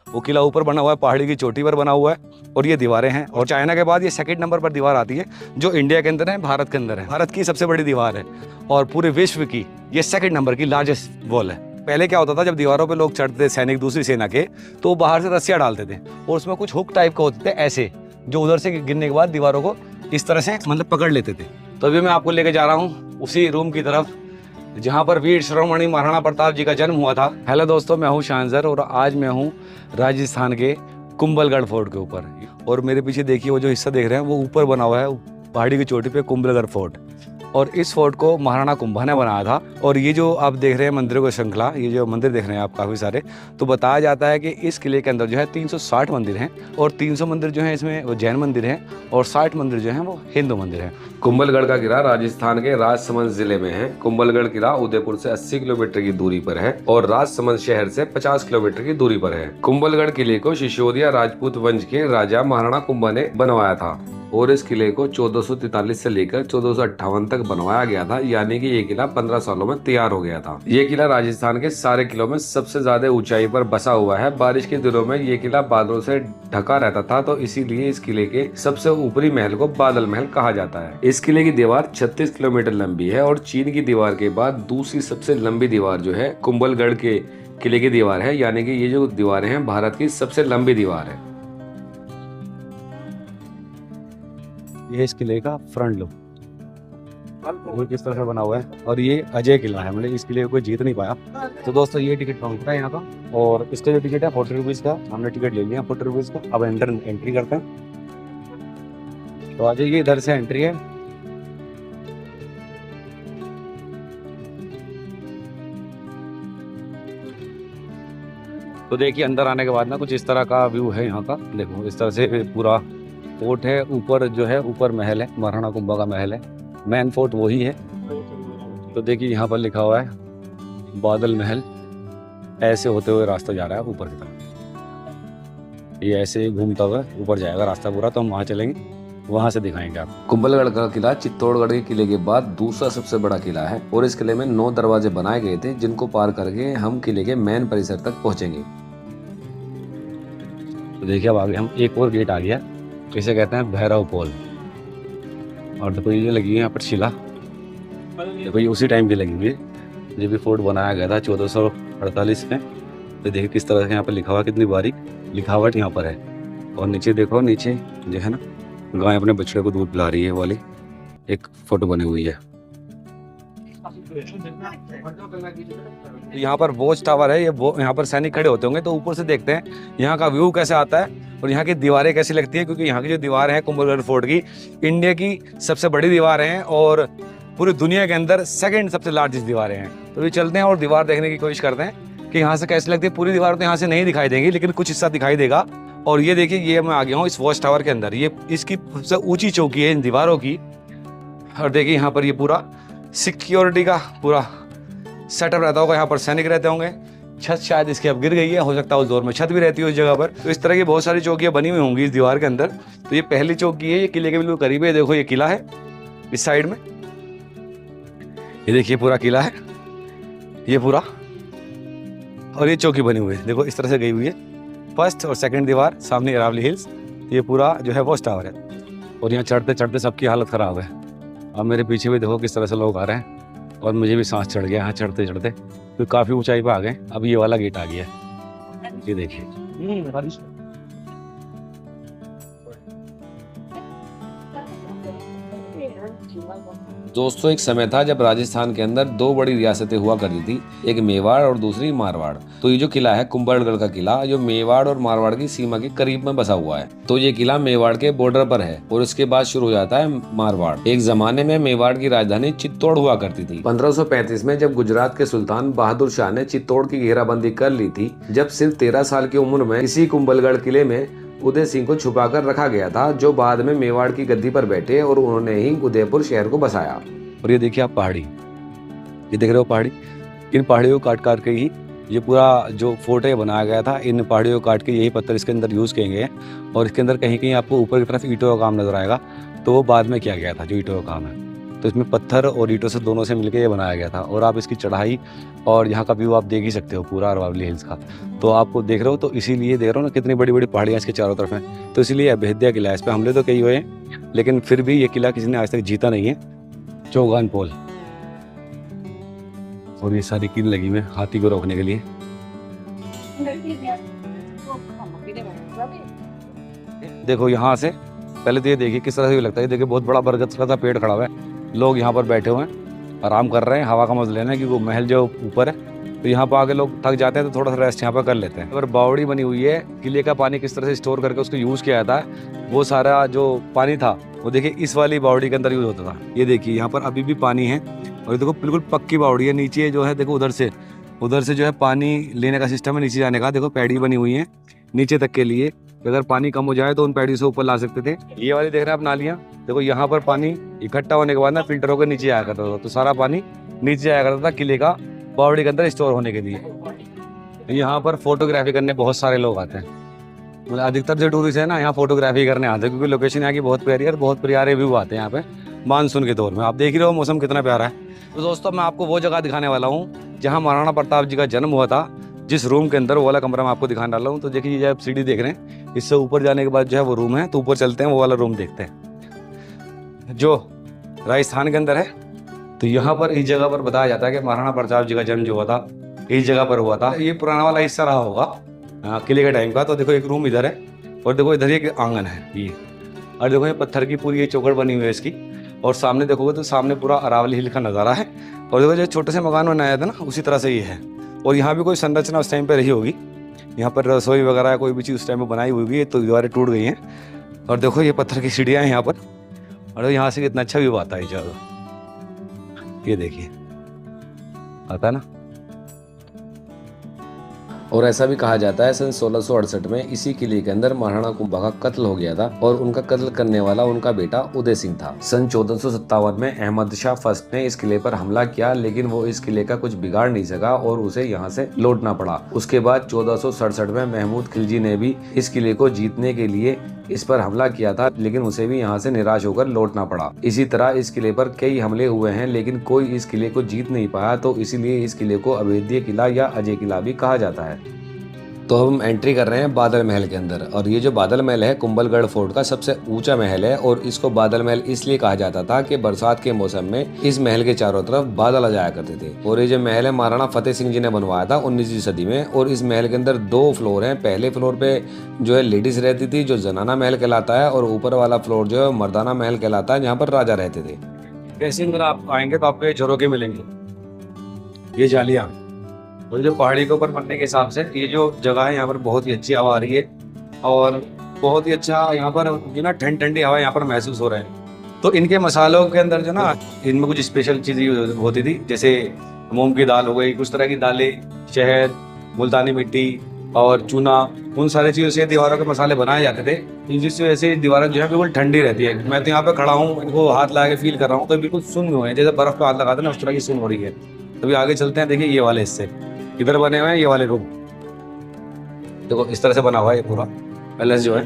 वो किला ऊपर बना हुआ है, पहाड़ी की चोटी पर बना हुआ है और ये दीवारें हैं। और चाइना के बाद ये सेकंड नंबर पर दीवार आती है जो इंडिया के अंदर है, भारत के अंदर है। भारत की सबसे बड़ी दीवार है और पूरे विश्व की ये सेकंड नंबर की लार्जेस्ट वॉल है। पहले क्या होता था, जब दीवारों पे लोग चढ़ते थे सैनिक दूसरी सेना के, तो बाहर से रस्सियाँ डालते थे और उसमें कुछ हुक टाइप के होते थे ऐसे, जो उधर से गिरने के बाद दीवारों को इस तरह से मतलब पकड़ लेते थे। तो अभी मैं आपको लेके जा रहा हूँ उसी रूम की तरफ जहाँ पर वीर शिरोमणि महाराणा प्रताप जी का जन्म हुआ था। हेलो दोस्तों, मैं हूँ शानजर और आज मैं हूँ राजस्थान के कुंभलगढ़ फोर्ट के ऊपर। और मेरे पीछे देखिए वो जो हिस्सा देख रहे हैं वो ऊपर बना हुआ है पहाड़ी की चोटी पे कुंभलगढ़ फोर्ट। और इस फोर्ट को महाराणा कुंभा ने बनाया था। और ये जो आप देख रहे हैं मंदिरों की श्रृंखला, ये जो मंदिर देख रहे हैं आप काफ़ी सारे, तो बताया जाता है कि इस किले के अंदर जो है 360 मंदिर हैं और 300 मंदिर जो हैं इसमें वो जैन मंदिर हैं और 60 मंदिर जो हैं वो हिंदू मंदिर हैं। कुंभलगढ़ का किला राजस्थान के राजसमंद जिले में है। कुंभलगढ़ किला उदयपुर से 80 किलोमीटर की दूरी पर है और राजसमंद शहर से 50 किलोमीटर की दूरी पर है। कुंभलगढ़ किले को सिसोदिया राजपूत वंश के राजा महाराणा कुंभा ने बनवाया था और इस किले को 1443 से लेकर 1458 तक बनवाया गया था, यानी कि ये किला 15 सालों में तैयार हो गया था। ये किला राजस्थान के सारे किलों में सबसे ज्यादा ऊंचाई पर बसा हुआ है। बारिश के दिनों में ये किला बादलों से ढका रहता था, तो इसीलिए इस किले के सबसे ऊपरी महल को बादल महल कहा जाता है। इस किले की दीवार 36 किलोमीटर लंबी है और चीन की दीवार के बाद दूसरी सबसे लंबी दीवार जो है कुंभलगढ़ के किले की दीवार है, यानी कि ये जो दीवारें हैं भारत की सबसे लंबी दीवार है। ये इस किले का फ्रंट लुक वो किस तरह से बना हुआ है। और ये अजय किला है, मतलब इस किले को कोई जीत नहीं पाया। तो दोस्तों ये टिकट काउंटर है यहाँ का और इसका जो टिकट है 40 रुपीज़ का, हमने टिकट ले लिया 40 रुपीज़ का। अब एंट्री करते हैं। तो आ जाइए, इधर से एंट्री है। तो देखिए अंदर आने के बाद ना कुछ इस तरह का व्यू है यहाँ का। देखो इस तरह से पूरा फोर्ट है। ऊपर जो है ऊपर महल है, महाराणा कुंभा का महल है, मेन फोर्ट वही है। तो देखिए यहाँ पर लिखा हुआ है बादल महल। ऐसे होते हुए रास्ता जा रहा है ऊपर की तरफ, ये ऐसे ही घूमता हुआ ऊपर जाएगा रास्ता पूरा। तो हम वहाँ चलेंगे, वहाँ से दिखाएंगे आपको। कुंभलगढ़ का किला चित्तौड़गढ़ के किले के बाद दूसरा सबसे बड़ा किला है और इस किले में 9 दरवाजे बनाए गए थे, जिनको पार करके हम किले के मेन परिसर तक पहुँचेंगे। तो देखिए अब आगे हम एक और गेट आ गया, इसे कहते हैं भैरव पोल। और देखो ये लगी है यहाँ पर शिला, देखो ये उसी टाइम की लगी हुई है जब भी फोर्ट बनाया गया था 1448 में। तो देखिए किस तरह से यहाँ पर लिखा हुआ, कितनी बारीक लिखावट यहाँ पर है। और नीचे देखो, नीचे जो है ना गाय अपने बछड़े को दूध पिला रही है वाली एक फोटो बनी हुई है। यहाँ पर वॉच टावर है, ये यहाँ पर सैनिक खड़े होते होंगे। तो ऊपर से देखते हैं यहाँ का व्यू कैसे आता है और यहाँ की दीवारें कैसी लगती है, क्योंकि यहाँ की जो दीवारें हैं कुंभलगढ़ फोर्ट की इंडिया की सबसे बड़ी दीवारें हैं और पूरी दुनिया के अंदर सेकंड सबसे लार्जेस्ट दीवारें हैं। तो ये चलते हैं और दीवार देखने की कोशिश करते हैं कि यहाँ से कैसी लगती है। पूरी दीवार तो यहाँ से नहीं दिखाई देंगी, लेकिन कुछ हिस्सा दिखाई देगा। और ये देखिए, ये मैं आ गया हूँ इस वॉच टावर के अंदर। ये इसकी सबसे ऊंची चौकी है इन दीवारों की। और देखिए यहाँ पर ये पूरा सिक्योरिटी का पूरा सेटअप रहता होगा, यहाँ पर सैनिक रहते होंगे। छत शायद इसकी अब गिर गई है, हो सकता है उस दौर में छत भी रहती है उस जगह पर। तो इस तरह की बहुत सारी चौकियाँ बनी हुई होंगी इस दीवार के अंदर। तो ये पहली चौकी है, ये किले के बिल्कुल करीब है। देखो ये किला है इस साइड में, ये देखिए पूरा किला है ये पूरा। और ये चौकी बनी हुई है, देखो इस तरह से गई हुई है। फर्स्ट और सेकंड दीवार सामने अरावली हिल्स, ये पूरा जो है वॉच टावर है। और यहाँ चढ़ते चढ़ते सबकी हालत ख़राब है। अब मेरे पीछे भी देखो किस तरह से लोग आ रहे हैं और मुझे भी सांस चढ़ गया यहाँ चढ़ते चढ़ते, तो काफ़ी ऊंचाई पर आ गए। अब ये वाला गेट आ गया, ये देखिए। दोस्तों एक समय था जब राजस्थान के अंदर 2 बड़ी रियासतें हुआ करती थी, एक मेवाड़ और दूसरी मारवाड़। तो ये जो किला है कुंभलगढ़ का किला, जो मेवाड़ और मारवाड़ की सीमा के करीब में बसा हुआ है। तो ये किला मेवाड़ के बॉर्डर पर है और उसके बाद शुरू हो जाता है मारवाड़। एक जमाने में मेवाड़ की राजधानी चित्तौड़ हुआ करती थी। 1535 में जब गुजरात के सुल्तान बहादुर शाह ने चित्तौड़ की घेराबंदी कर ली थी, जब सिर्फ 13 साल की उम्र में इसी कुंभलगढ़ किले में उदय सिंह को छुपाकर रखा गया था, जो बाद में मेवाड़ की गद्दी पर बैठे और उन्होंने ही उदयपुर शहर को बसाया। और ये देखिए आप पहाड़ी, ये देख रहे हो पहाड़ी, इन पहाड़ियों को काट काट के ही ये पूरा जो फोर्ट है बनाया गया था। इन पहाड़ियों को काट के यही पत्थर इसके अंदर यूज़ किए गए हैं। और इसके अंदर कहीं कहीं आपको ऊपर की तरफ ईंटों का काम नजर आएगा, तो वो बाद में किया गया था जो ईंटों का काम है। तो इसमें पत्थर और ईंटों से दोनों से मिलकर ये बनाया गया था। और आप इसकी चढ़ाई और यहाँ का व्यू आप देख ही सकते हो पूरा अरावली हिल्स का। तो आपको देख रहे हो, तो इसीलिए देख रहे हो ना कितनी बड़ी बड़ी पहाड़ियाँ इसके चारों तरफ हैं। तो इसीलिए अभेद्य किला है। इस पर हमले तो कई हुए हैं, लेकिन फिर भी ये किला किसी ने आज तक जीता नहीं है। चौगान पोल और ये सारी कील लगी हुई है हाथी को रोकने के लिए। देखो यहाँ से पहले तो ये देखिए किस तरह से लगता है। देखिए बहुत बड़ा बरगद का पेड़ खड़ा हुआ है, लोग यहाँ पर बैठे हुए हैं, आराम कर रहे हैं, हवा का मजा लेना है, क्योंकि वो महल जो ऊपर है। तो यहाँ पर आके लोग थक जाते हैं तो थोड़ा सा रेस्ट यहाँ पर कर लेते हैं। अगर बावड़ी बनी हुई है, किले का पानी किस तरह से स्टोर करके उसको यूज़ किया जाता है, वो सारा जो पानी था वो देखिए इस वाली बावड़ी के अंदर यूज़ होता था। ये देखिए यहाँ पर अभी भी पानी है, और ये देखो बिल्कुल पक्की बावड़ी है। नीचे जो है देखो उधर से जो है पानी लेने का सिस्टम है नीचे जाने का। देखो पैड़ी बनी हुई है नीचे तक के लिए, अगर पानी कम हो जाए तो उन पैड़ी से ऊपर ला सकते थे। ये वाली देख रहे हैं आप नालियाँ, देखो यहाँ पर पानी इकट्ठा होने के बाद ना फिल्टर होकर नीचे आया करता था, तो सारा पानी नीचे आया करता था किले का बावड़ी के अंदर स्टोर होने के लिए। यहाँ पर फोटोग्राफी करने बहुत सारे लोग आते हैं, मतलब अधिकतर जो टूरिस्ट है ना यहाँ फोटोग्राफी करने आते हैं, क्योंकि लोकेशन यहाँ की बहुत प्यारी है और बहुत प्यारे व्यू आते हैं यहाँ पे मानसून के दौर में। आप देख ही रहे हो मौसम कितना प्यारा है। तो दोस्तों मैं आपको वो जगह दिखाने वाला हूँ जहाँ महाराणा प्रताप जी का जन्म हुआ था, जिस रूम के अंदर, वो वाला कमरा मैं आपको दिखाने वाला हूँ। तो देखिए ये आप सीढ़ी देख रहे हैं, इससे ऊपर जाने के बाद जो है वो रूम है, तो ऊपर चलते हैं, वो वाला रूम देखते हैं जो राजस्थान के अंदर है। तो यहाँ पर इस जगह पर बताया जाता है कि महाराणा प्रताप जी का जन्म जो हुआ था इस जगह पर हुआ था। ये पुराना वाला हिस्सा रहा होगा किले के टाइम का। तो देखो एक रूम इधर है, और देखो इधर एक आंगन है ये, और देखो ये पत्थर की पूरी ये चौखट बनी हुई है इसकी। और सामने देखोगे तो सामने पूरा अरावली हिल का नज़ारा है। और देखो जो छोटे से मकान बनाया था ना, उसी तरह से ये है। और यहाँ भी कोई संरचना उस टाइम पे रही होगी, यहाँ पर रसोई वगैरह कोई भी चीज़ उस टाइम पे बनाई हुई होगी, तो दीवारें टूट गई हैं। और देखो ये पत्थर की सीढ़ियाँ हैं यहाँ पर, और यहाँ से कितना अच्छा व्यू आता है ये जगह, ये देखिए आता है ना। और ऐसा भी कहा जाता है सन 1668 में इसी किले के अंदर महाराणा कुंभा का कत्ल हो गया था, और उनका कत्ल करने वाला उनका बेटा उदय सिंह था। सन 1457 में अहमद शाह फर्स्ट ने इस किले पर हमला किया, लेकिन वो इस किले का कुछ बिगाड़ नहीं सका और उसे यहाँ से लौटना पड़ा। उसके बाद 1467 में महमूद खिलजी ने भी इस किले को जीतने के लिए इस पर हमला किया था, लेकिन उसे भी यहाँ से निराश होकर लौटना पड़ा। इसी तरह इस किले पर कई हमले हुए हैं, लेकिन कोई इस किले को जीत नहीं पाया, तो इसीलिए इस किले को अभेद्य किला या अजय किला भी कहा जाता है। तो हम एंट्री कर रहे हैं बादल महल के अंदर, और ये जो बादल महल है कुंभलगढ़ फोर्ट का सबसे ऊंचा महल है, और इसको बादल महल इसलिए कहा जाता था कि बरसात के मौसम में इस महल के चारों तरफ बादल आ जाया करते थे। और ये जो महल है महाराणा फतेह सिंह जी ने बनवाया था 19वीं सदी में, और इस महल के अंदर 2 फ्लोर हैं। पहले फ्लोर पे जो है लेडीज रहती थी, जो जनाना महल कहलाता है, और ऊपर वाला फ्लोर जो है मर्दाना महल कहलाता है, जहाँ पर राजा रहते थे। जैसे अगर आप आएंगे तो आपको ये झरोके मिलेंगे, ये जालियाँ, और जो पहाड़ी के ऊपर बनने के हिसाब से ये जो जगह है यहाँ पर बहुत ही अच्छी हवा आ रही है, और बहुत ही अच्छा यहाँ पर जो ना ठंडी हवा यहाँ पर महसूस हो रहा है। तो इनके मसालों के अंदर जो ना इनमें कुछ स्पेशल चीज़ें होती थी, जैसे मूंग की दाल हो गई, कुछ तरह की दालें, शहद, मुल्तानी मिट्टी और चूना, उन सारी चीज़ों से दीवारों के मसाले बनाए जाते थे, जिसकी वजह से दीवारें जो है बिल्कुल ठंडी रहती है। मैं तो यहाँ पे खड़ा हूँ, इनको हाथ लगा के फील कर रहा हूँ, तो बिल्कुल सुन्न हुए हैं, जैसे बर्फ पे हाथ लगाते हैं ना उस तरह की सुन्न हो रही है। अभी आगे चलते हैं, देखिए ये वाले हिस्से इधर बने हुए हैं, ये वाले रूम देखो इस तरह से बना हुआ है ये पूरा पैलेस जो है।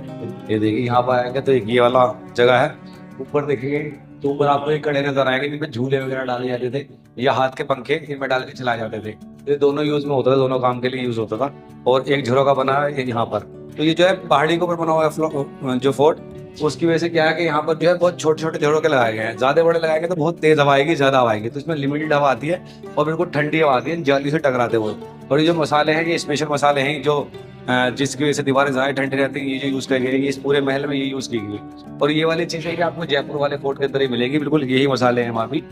ये देखिए यहाँ पर आएंगे तो एक ये वाला जगह है, ऊपर देखिए तो ऊपर आपको एक कड़े नजर आएंगे जिनमें झूले वगैरह डाले जाते थे, या हाथ के पंखे इनमें डाल के चलाए जाते थे। ये दोनों यूज में होता था, दोनों काम के लिए यूज होता था। और एक झरोका बना है यहाँ पर, तो ये जो है पहाड़ी के ऊपर बना हुआ है जो फोर्ट, उसकी वजह से क्या है कि यहाँ पर जो है बहुत छोटे छोटे झरोके लगाए गए हैं। ज्यादा बड़े लगाएंगे तो बहुत तेज हवा आएगी, ज्यादा हवा आएगी, तो इसमें लिमिटेड हवा आती है और बिल्कुल ठंडी हवा आती है जाली से टकराते हुए। और ये जो मसाले हैं ये स्पेशल मसाले हैं जो जिसकी वजह से दीवारें ज्यादा ठंडी रहती हैं, ये जो यूज करेंगे इस पूरे महल में ये यूज की गई। और ये वाली चीज है कि आपको जयपुर वाले फोर्ट के अंदर ही मिलेगी, बिल्कुल यही मसाले हैं वहाँ भी,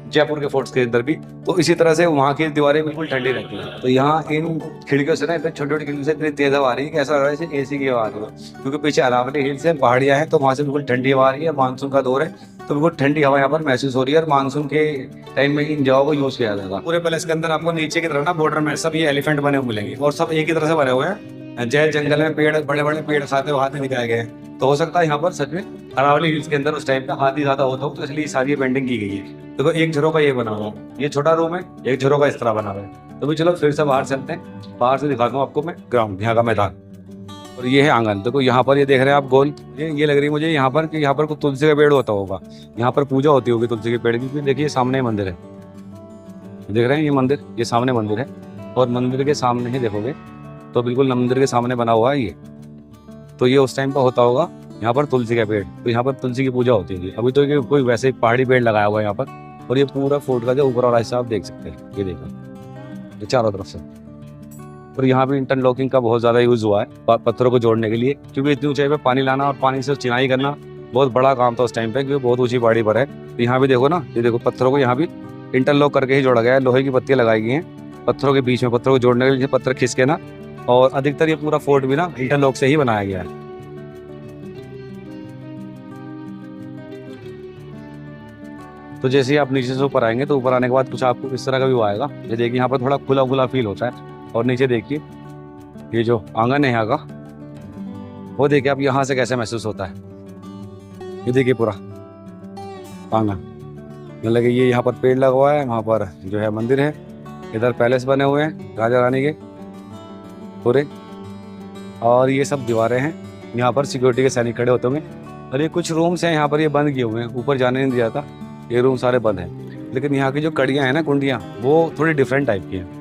जयपुर के फोर्ट्स के अंदर भी। तो इसी तरह से वहाँ की दीवारें बिल्कुल ठंडी रहती हैं। तो यहाँ इन खिड़कियों से ना इतनी छोटी छोटी खिड़कियों से इतनी तेज हवा आ रही है कि ऐसा लग रहा है जैसे एसी की हवा आ रही है, क्योंकि पीछे अरावली हिल्स है, पहाड़ियाँ हैं, तो वहाँ से बिल्कुल ठंडी हवा आ रही है। मानसून का दौर है तो बिल्कुल ठंडी हवा यहाँ पर महसूस हो रही है, और मानसून के टाइम में इन जगहों को यूज किया जाता है। पूरे पैलेस के अंदर आपको नीचे की तरफ ना बॉर्डर में सब ये एलिफेंट बने हुए मिलेंगे, और सब एक ही तरह से बने हुए हैं, जय जंगल में पेड़, बड़े बड़े पेड़ साथ में हाथ में दिखाए गए हैं। तो हो सकता है यहाँ पर सच में अरावली हिल्स के अंदर उस टाइम पे हाथी ज्यादा होता हो, तो इसलिए सारी पेंटिंग की गई है। देखो एक झरोका ये बना हुआ है, ये छोटा रूम है, एक झरोका इस तरह बना हुआ है। तो भी चलो फिर से बाहर चलते हैं, बाहर से दिखाता हूँ आपको मैं ग्राउंड, यहाँ का मैदान। और ये है आंगन। देखो यहाँ पर ये देख रहे हैं आप गोल, ये लग रही है मुझे यहाँ पर कि यहाँ पर कुछ तुलसी का पेड़ होता होगा, यहाँ पर पूजा होती होगी तुलसी के पेड़ की। देखिए सामने ही मंदिर है, देख रहे हैं ये मंदिर, ये सामने मंदिर है। और मंदिर के सामने ही देखोगे तो बिल्कुल मंदिर के सामने बना हुआ है ये, तो ये उस टाइम पर होता होगा यहाँ पर तुलसी का पेड़, तो यहाँ पर तुलसी की पूजा होती है। अभी तो ये कोई वैसे ही पहाड़ी पेड़ लगाया हुआ है यहाँ पर। और ये पूरा फोर्ट का जो ऊपर वाला हिस्सा आप देख सकते हैं, ये देखो ये चारों तरफ से। और यहाँ पे इंटरलॉकिंग का बहुत ज़्यादा यूज़ हुआ है पत्थरों को जोड़ने के लिए, क्योंकि इतनी ऊंचाई पे पानी लाना और पानी से चिनाई करना बहुत बड़ा काम था उस टाइम पे, क्योंकि बहुत ऊंची पहाड़ी पर है। तो यहाँ भी देखो ना, ये देखो पत्थरों को यहाँ भी इंटरलॉक करके ही जोड़ा गया है, लोहे की पत्तियाँ लगाई गई हैं पत्थरों के बीच में, पत्थरों को जोड़ने के लिए पत्थर खिंच के ना। और अधिकतर ये पूरा फोर्ट भी ना इंटरलॉक से ही बनाया गया है। तो जैसे ही आप नीचे से ऊपर आएंगे तो ऊपर आने के बाद कुछ आपको इस तरह का व्यू आएगा। ये देखिए यहाँ पर थोड़ा खुला खुला फील होता है। और नीचे देखिए ये जो आंगन है यहाँ का, वो देखिए आप यहाँ से कैसे महसूस होता है। ये देखिए पूरा आंगन, मतलब ये यहाँ पर पेड़ लगा हुआ है, वहाँ पर जो है मंदिर है, इधर पैलेस बने हुए हैं राजा रानी के पूरे। और ये सब दीवारें हैं, यहाँ पर सिक्योरिटी के सैनिक खड़े होते होंगे। और ये कुछ रूम्स हैं यहाँ पर, ये बंद किए हुए हैं, ऊपर जाने नहीं दिया था, ये रूम सारे बंद हैं। लेकिन यहाँ की जो कड़ियाँ हैं ना, कुंडियाँ, वो थोड़ी डिफरेंट टाइप की हैं।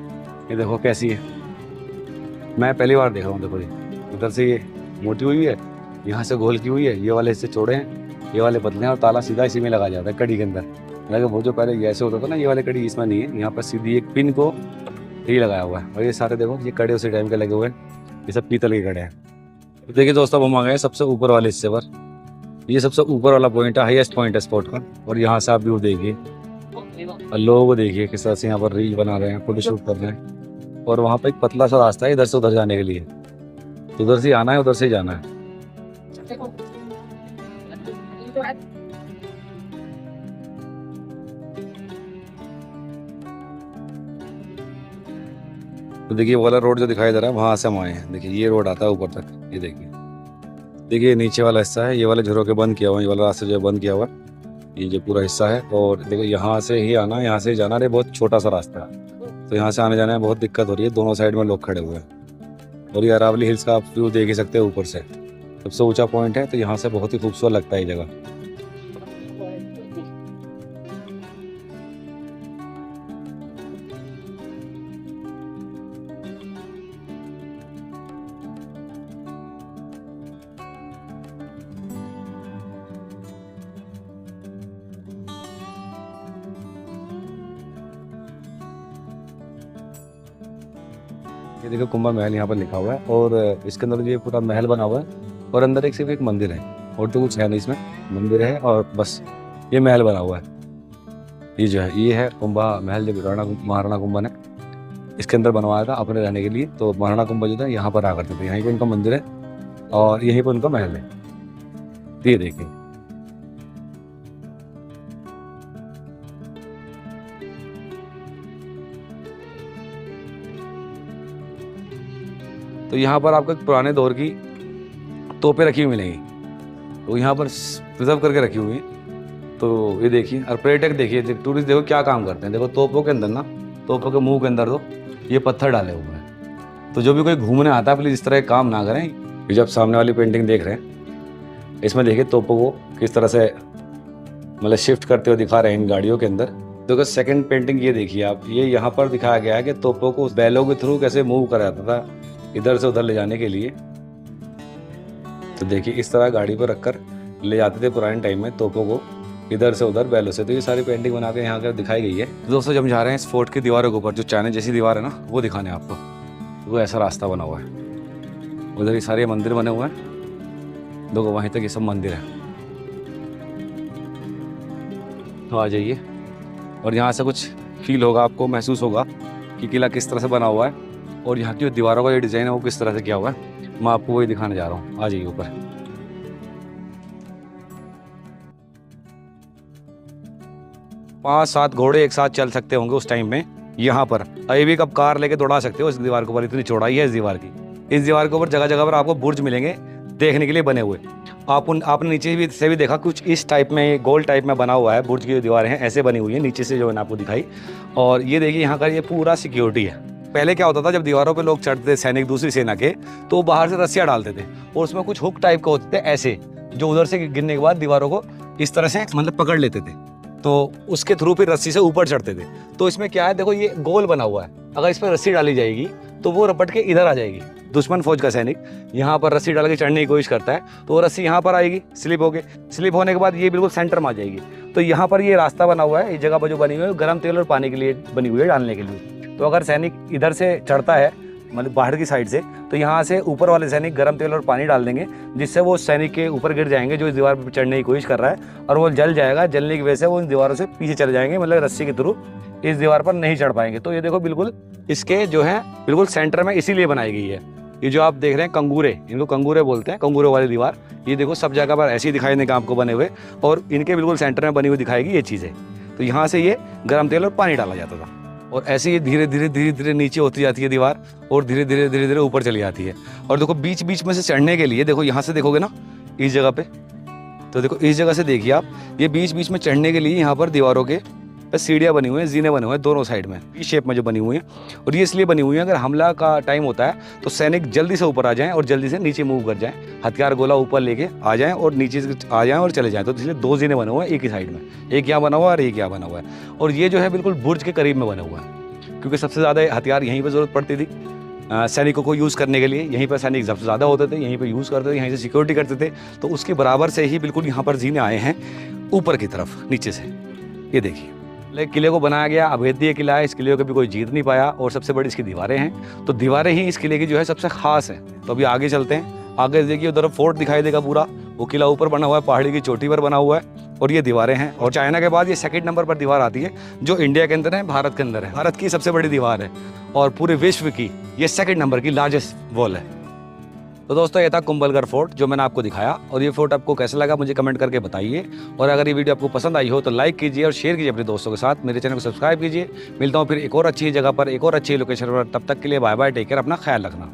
ये देखो कैसी है, मैं पहली बार देख रहा हूँ। देखो ये इधर से ये मोटी हुई है, यहाँ से गोल की हुई है, ये वाले हिस्से चौड़े हैं, ये वाले पतले हैं, और ताला सीधा इसी में लगा जाता है कड़ी के अंदर। लेकिन वो जो पहले ऐसे होता था ना, ये वाले कड़ी इसमें नहीं है, यहाँ पर सीधी एक पिन को ही लगाया हुआ है। और ये सारे देखो ये कड़े उसी टाइम के लगे हुए हैं, ये सब पीतल के कड़े हैं। तो देखिए दोस्तों, हम आ गए सबसे ऊपर वाले हिस्से पर। ये सबसे ऊपर वाला पॉइंट है, हाईएस्ट पॉइंट है स्पॉट का। और यहाँ से आप व्यू देखिए, और लोगों को देखिए किस तरह से यहाँ पर रील बना रहे हैं, फोटो शूट कर रहे हैं। और वहाँ पर एक पतला सा रास्ता है इधर से उधर जाने के लिए, तो उधर से आना है, उधर से जाना है। तो देखिए वो वाला रोड जो दिखाई दे रहा है, वहाँ से हम आए हैं। देखिए ये रोड आता है ऊपर तक, ये देखिए नीचे वाला हिस्सा है, ये वाले झरोके बंद किया हुआ है, ये वाला रास्ता जो है बंद किया हुआ है, ये जो पूरा हिस्सा है। और देखो यहाँ से ही आना, यहाँ से ही जाना है, बहुत छोटा सा रास्ता है, तो यहाँ से आने जाने में बहुत दिक्कत हो रही है। दोनों साइड में लोग खड़े हुए हैं। और ये अरावली हिल्स का आप व्यू देख ही सकते हैं ऊपर से, सबसे ऊंचा पॉइंट है, तो यहाँ से बहुत ही खूबसूरत लगता है ये जगह। ये देखो कुंभा महल यहाँ पर लिखा हुआ है, और इसके अंदर ये पूरा महल बना हुआ है, और अंदर एक सिर्फ एक मंदिर है, और तो कुछ है नहीं इसमें, मंदिर है और बस ये महल बना हुआ है। ये जो है ये है कुंभा महल, जो महाराणा कुंभा ने इसके अंदर बनवाया था अपने रहने के लिए। तो महाराणा कुंभा जो था यहाँ पर आ करते थे, यहीं पर उनका मंदिर है और यहीं पर उनका महल है। ये देखिए तो यहाँ पर आपको पुराने दौर की तोपें रखी हुई मिलेंगी, तो यहाँ पर प्रिजर्व करके रखी हुई है। तो ये देखिए, और पर्यटक देखिए, टूरिस्ट देखो क्या काम करते हैं। देखो तोपों के अंदर ना, तोपों के मुंह के अंदर तो ये पत्थर डाले हुए हैं। तो जो भी कोई घूमने आता है प्लीज़ इस तरह काम ना करें। ये जब सामने वाली पेंटिंग देख रहे हैं, इसमें देखिए तोपों को किस तरह से मतलब शिफ्ट करते हुए दिखा रहे हैं इन गाड़ियों के अंदर। तो सेकंड पेंटिंग ये देखिए आप, ये यहाँ पर दिखाया गया है कि तोपों को बैलों के थ्रू कैसे मूव करा जाता था इधर से उधर ले जाने के लिए। तो देखिए इस तरह गाड़ी पर रखकर ले जाते थे पुराने टाइम में तोपों को इधर से उधर बैलों से। तो ये सारी पेंटिंग बना के यहाँ पर दिखाई गई है। तो दोस्तों जब हम जा रहे हैं इस फोर्ट की दीवारों के ऊपर, जो चाइना जैसी दीवार है ना, वो दिखाने आपको, वो ऐसा रास्ता बना हुआ है। उधर ये सारे मंदिर बने हुए हैं, देखो वहीं तक ये सब मंदिर है। तो आ जाइए, और यहाँ से कुछ फील होगा आपको, महसूस होगा कि किला किस तरह से बना हुआ है, और यहाँ की दीवारों का जो डिज़ाइन है वो किस तरह से किया हुआ है। मैं आपको वही दिखाने जा रहा हूँ। आ जाइए ऊपर। 5-7 घोड़े एक साथ चल सकते होंगे उस टाइम में यहाँ पर। अभी भी कब कार लेके दौड़ा सकते हो इस दीवार के ऊपर, इतनी चौड़ाई है इस दीवार की। इस दीवार के ऊपर जगह जगह पर आपको बुर्ज मिलेंगे देखने के लिए बने हुए। आपने नीचे भी से भी देखा, कुछ इस टाइप में गोल टाइप में बना हुआ है। बुर्ज की जो दीवारें हैं ऐसे बनी हुई है नीचे से, जो मैंने आपको दिखाई। और ये देखिए यहाँ का ये पूरा सिक्योरिटी है, पहले क्या होता था, जब दीवारों पे लोग चढ़ते थे सैनिक दूसरी सेना के, तो वो बाहर से रस्सियाँ डालते थे और उसमें कुछ हुक टाइप के होते थे ऐसे, जो उधर से गिरने के बाद दीवारों को इस तरह से मतलब पकड़ लेते थे, तो उसके थ्रू फिर रस्सी से ऊपर चढ़ते थे। तो इसमें क्या है, देखो ये गोल बना हुआ है, अगर इस पर रस्सी डाली जाएगी तो वो रपट के इधर आ जाएगी। दुश्मन फौज का सैनिक यहाँ पर रस्सी डाल के चढ़ने की कोशिश करता है तो वो रस्सी यहाँ पर आएगी, स्लिप होके, स्लिप होने के बाद ये बिल्कुल सेंटर में आ जाएगी। तो यहाँ पर ये रास्ता बना हुआ है, ये जगह पर जो बनी हुई है गर्म तेल और पानी के लिए बनी हुई है, डालने के लिए। तो अगर सैनिक इधर से चढ़ता है मतलब बाहर की साइड से, तो यहाँ से ऊपर वाले सैनिक गर्म तेल और पानी डाल देंगे, जिससे वो सैनिक के ऊपर गिर जाएंगे जो इस दीवार पर चढ़ने की कोशिश कर रहा है, और वो जल जाएगा। जलने की वजह से वो इन दीवारों से पीछे चले जाएंगे, मतलब रस्सी के थ्रू इस दीवार पर नहीं चढ़ पाएंगे। तो ये देखो बिल्कुल इसके जो है बिल्कुल सेंटर में इसीलिए बनाई गई है। ये जो आप देख रहे हैं कंगूरे, इनको कंगूरे बोलते हैं, कंगूरे वाली दीवार, ये देखो सब जगह पर ऐसे ही दिखाई देंगे आपको बने हुए, और इनके बिल्कुल सेंटर में बनी हुई दिखाएगी ये चीज़ें। तो यहाँ से ये गर्म तेल और पानी डाला जाता था, और ऐसे ही धीरे धीरे नीचे होती जाती है दीवार, और धीरे धीरे ऊपर चली जाती है। और देखो बीच बीच में से चढ़ने के लिए, देखो यहाँ से देखोगे ना इस जगह पे, तो देखो इस जगह से देखिए आप, ये बीच बीच में चढ़ने के लिए यहाँ पर दीवारों के सीढ़ियाँ बनी हुई हैं, जीने बने हुए हैं दोनों साइड में, इस शेप में जो बनी हुई हैं। और ये इसलिए बनी हुई है, अगर हमला का टाइम होता है तो सैनिक जल्दी से ऊपर आ जाएं और जल्दी से नीचे मूव कर जाएं, हथियार गोला ऊपर लेके आ जाएं और नीचे से आ जाएं और चले जाएं। तो इसलिए दो जीने बने हुए हैं एक ही साइड में, एक यहाँ बना हुआ है और एक यहाँ बना हुआ है। और ये जो है बिल्कुल बुर्ज के करीब में बना हुआ है, क्योंकि सबसे ज़्यादा हथियार यहीं पर ज़रूरत पड़ती थी सैनिकों को यूज़ करने के लिए। यहीं पर सैनिक सबसे ज़्यादा होते थे, यहीं पर यूज़ करते थे, यहीं से सिक्योरिटी करते थे। तो उसके बराबर से ही बिल्कुल यहाँ पर जीने आए हैं ऊपर की तरफ नीचे से। ये देखिए किले को बनाया गया, अभेद्य किला है, इस किले को भी कोई जीत नहीं पाया, और सबसे बड़ी इसकी दीवारें हैं। तो दीवारें ही इस किले की जो है सबसे खास है। तो अभी आगे चलते हैं, आगे देखिए उधर फोर्ट दिखाई देगा पूरा, वो किला ऊपर बना हुआ है, पहाड़ी की चोटी पर बना हुआ है, और ये दीवारें हैं। और चाइना के बाद ये सेकंड नंबर पर दीवार आती है, जो इंडिया के अंदर है, भारत के अंदर है। भारत की सबसे बड़ी दीवार है और पूरे विश्व की ये सेकंड नंबर की लार्जेस्ट वॉल है। तो दोस्तों ये था कुंभलगढ़ फोर्ट जो मैंने आपको दिखाया, और ये फोर्ट आपको कैसा लगा मुझे कमेंट करके बताइए। और अगर ये वीडियो आपको पसंद आई हो तो लाइक कीजिए और शेयर कीजिए अपने दोस्तों के साथ। मेरे चैनल को सब्सक्राइब कीजिए। मिलता हूँ फिर एक और अच्छी जगह पर, एक और अच्छी लोकेशन पर। तब तक के लिए बाय बाय, टेक केयर, अपना ख्याल रखना।